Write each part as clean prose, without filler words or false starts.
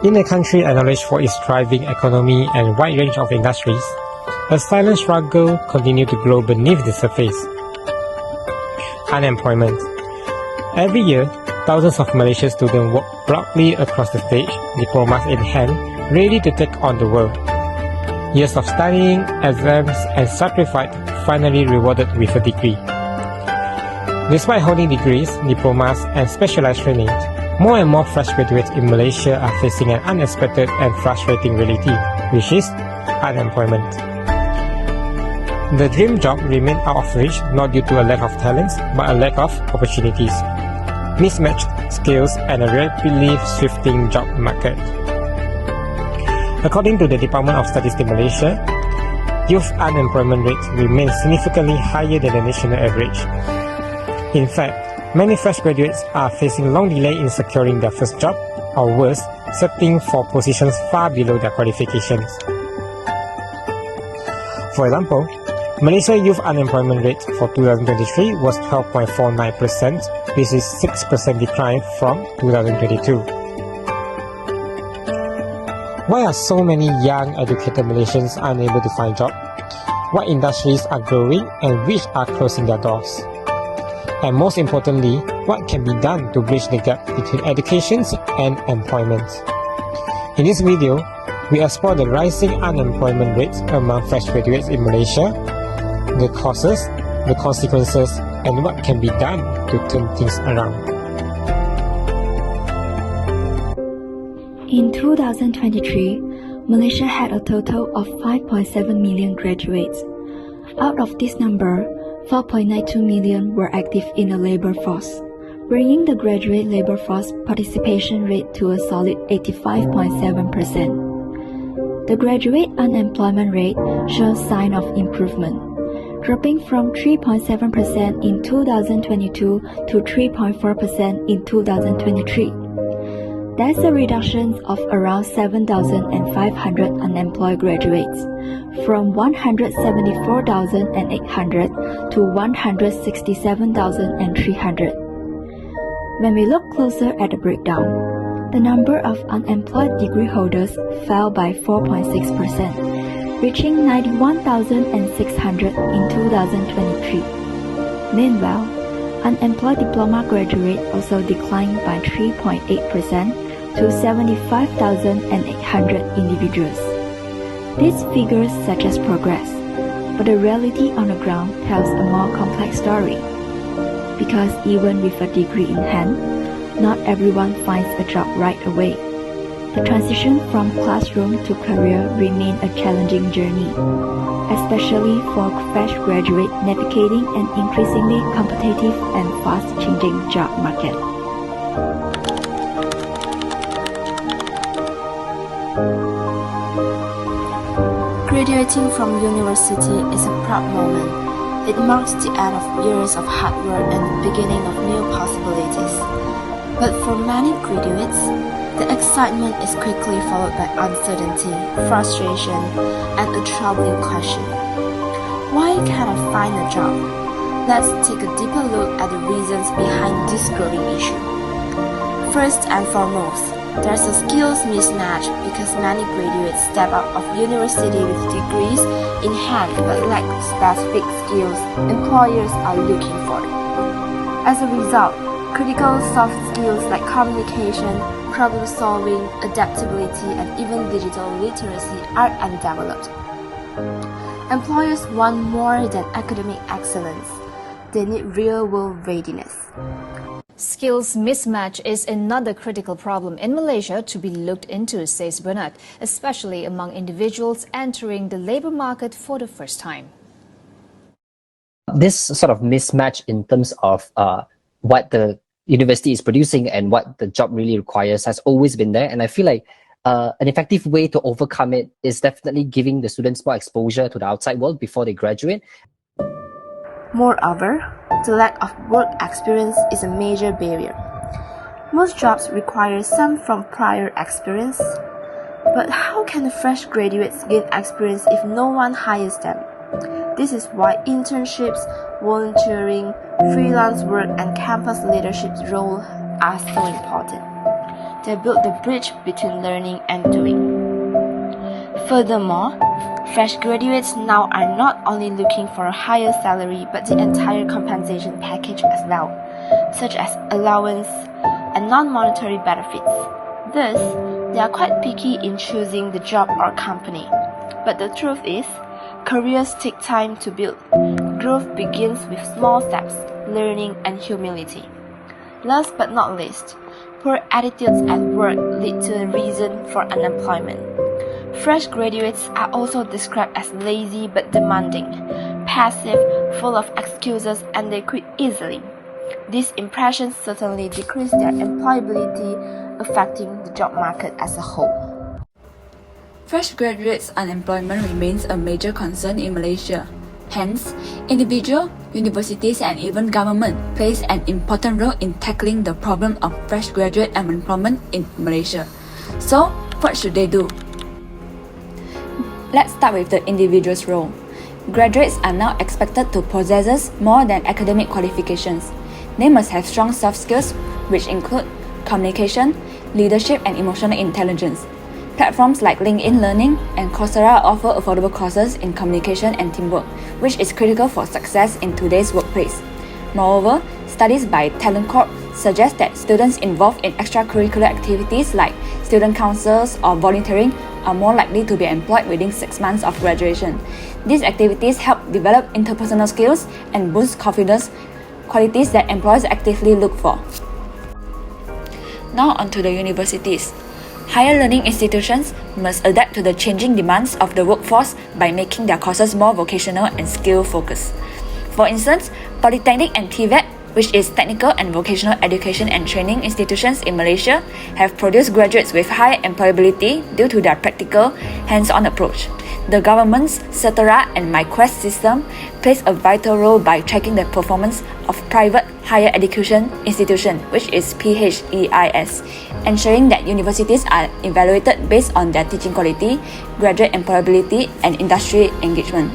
In a country acknowledged for its thriving economy and wide range of industries, a silent struggle continues to grow beneath the surface. Unemployment. Every year, thousands of Malaysian students walk proudly across the stage, diplomas in hand, ready to take on the world. Years of studying, exams, and sacrifice finally rewarded with a degree. Despite holding degrees, diplomas, and specialized training, more and more fresh graduates in Malaysia are facing an unexpected and frustrating reality, which is unemployment. The dream job remains out of reach not due to a lack of talents, but a lack of opportunities, mismatched skills, and a rapidly shifting job market. According to the Department of Statistics Malaysia, youth unemployment rates remain significantly higher than the national average. In fact, many fresh graduates are facing long delay in securing their first job, or worse, settling for positions far below their qualifications. For example, Malaysia youth unemployment rate for 2023 was 12.49%, which is 6% decline from 2022. Why are so many young educated Malaysians unable to find jobs? What industries are growing and which are closing their doors? And most importantly, what can be done to bridge the gap between education and employment? In this video, we explore the rising unemployment rates among fresh graduates in Malaysia, the causes, the consequences, and what can be done to turn things around. In 2023, Malaysia had a total of 5.7 million graduates. Out of this number, 4.92 million were active in the labor force, bringing the graduate labor force participation rate to a solid 85.7%. The graduate unemployment rate shows signs of improvement, dropping from 3.7% in 2022 to 3.4% in 2023. That's a reduction of around 7,500 unemployed graduates, from 174,800 to 167,300. When we look closer at the breakdown, the number of unemployed degree holders fell by 4.6%, reaching 91,600 in 2023. Meanwhile, unemployed diploma graduates also declined by 3.8% to 75,800 individuals. These figures suggest progress, but the reality on the ground tells a more complex story. Because even with a degree in hand, not everyone finds a job right away. The transition from classroom to career remains a challenging journey, especially for fresh graduates navigating an increasingly competitive and fast-changing job market. Graduating from university is a proud moment. It marks the end of years of hard work and the beginning of new possibilities. But for many graduates, the excitement is quickly followed by uncertainty, frustration, and a troubling question. Why can't I find a job? Let's take a deeper look at the reasons behind this growing issue. First and foremost, there's a skills mismatch because many graduates step out of university with degrees in hand but lack specific skills employers are looking for. As a result, critical soft skills like communication, problem solving, adaptability, and even digital literacy are undeveloped. Employers want more than academic excellence. They need real-world readiness. Skills mismatch is another critical problem in Malaysia to be looked into, says Bernard, especially among individuals entering the labor market for the first time. This sort of mismatch in terms of what the university is producing and what the job really requires has always been there, and I feel like an effective way to overcome it is definitely giving the students more exposure to the outside world before they graduate. Moreover, the lack of work experience is a major barrier. Most jobs require some from prior experience, but how can the fresh graduates gain experience if no one hires them? This is why internships, volunteering, freelance work, and campus leadership roles are so important. They build the bridge between learning and doing. Furthermore, fresh graduates now are not only looking for a higher salary but the entire compensation package as well, such as allowance and non-monetary benefits. Thus, they are quite picky in choosing the job or company. But the truth is, careers take time to build. Growth begins with small steps, learning, and humility. Last but not least, poor attitudes at work lead to a reason for unemployment. Fresh graduates are also described as lazy but demanding, passive, full of excuses, and they quit easily. These impressions certainly decrease their employability, affecting the job market as a whole. Fresh graduates' unemployment remains a major concern in Malaysia. Hence, individual, universities, and even government plays an important role in tackling the problem of fresh graduate unemployment in Malaysia. So, what should they do? Let's start with the individual's role. Graduates are now expected to possess more than academic qualifications. They must have strong soft skills, which include communication, leadership, and emotional intelligence. Platforms like LinkedIn Learning and Coursera offer affordable courses in communication and teamwork, which is critical for success in today's workplace. Moreover, studies by Talent Corp suggest that students involved in extracurricular activities like student councils or volunteering are more likely to be employed within 6 months of graduation. These activities help develop interpersonal skills and boost confidence, qualities that employers actively look for. Now onto the universities. Higher learning institutions must adapt to the changing demands of the workforce by making their courses more vocational and skill-focused. For instance, Polytechnic and TVET, which is Technical and Vocational Education and Training institutions in Malaysia, have produced graduates with high employability due to their practical, hands-on approach. The government's Setara and MyQuest system plays a vital role by tracking the performance of private higher education institution, which is PHEIS, ensuring that universities are evaluated based on their teaching quality, graduate employability, and industry engagement.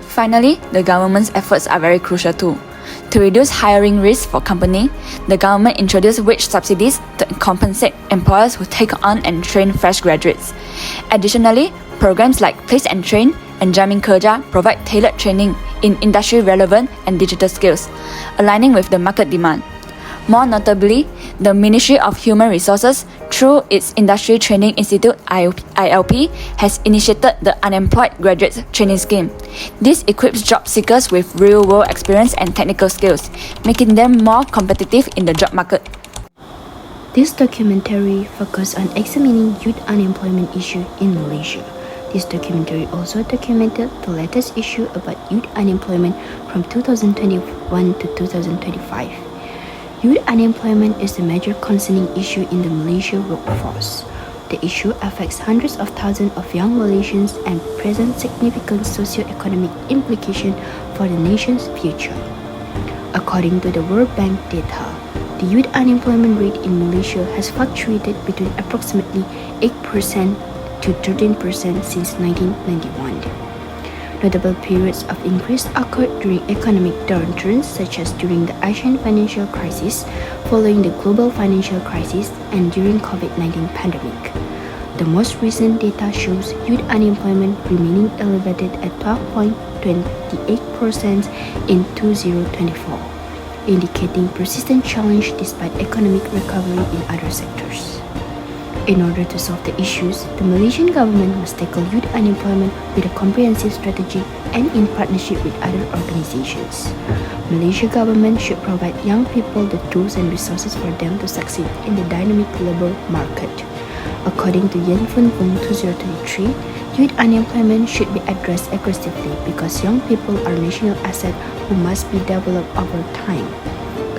Finally, the government's efforts are very crucial too. To reduce hiring risks for companies, the government introduced wage subsidies to compensate employers who take on and train fresh graduates. Additionally, programs like Place and Train and Jamin Kerja provide tailored training in industry-relevant and digital skills, aligning with the market demand. More notably, the Ministry of Human Resources, through its Industry Training Institute ILP, has initiated the Unemployed Graduates Training Scheme. This equips job seekers with real-world experience and technical skills, making them more competitive in the job market. This documentary focuses on examining youth unemployment issue in Malaysia. This documentary also documented the latest issue about youth unemployment from 2021 to 2025. Youth unemployment is a major concerning issue in the Malaysian workforce. The issue affects hundreds of thousands of young Malaysians and presents significant socio-economic implications for the nation's future. According to the World Bank data, the youth unemployment rate in Malaysia has fluctuated between approximately 8% to 13% since 1991. Notable periods of increase occurred during economic downturns such as during the Asian financial crisis, following the global financial crisis, and during COVID-19 pandemic. The most recent data shows youth unemployment remaining elevated at 12.28% in 2024, indicating persistent challenge despite economic recovery in other sectors. In order to solve the issues, the Malaysian government must tackle youth unemployment with a comprehensive strategy and in partnership with other organizations. Malaysia government should provide young people the tools and resources for them to succeed in the dynamic labor market. According to Yen Fun Fung 2023, youth unemployment should be addressed aggressively because young people are national assets who must be developed over time.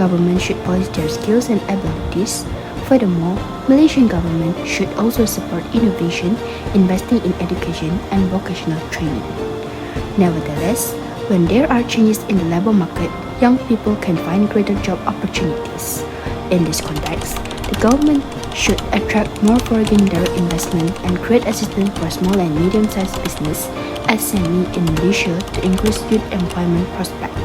Government should polish their skills and abilities. Furthermore, Malaysian government should also support innovation, investing in education and vocational training. Nevertheless, when there are changes in the labor market, young people can find greater job opportunities. In this context, the government should attract more foreign direct investment and create assistance for small and medium-sized business (SME) in Malaysia to increase youth employment prospects.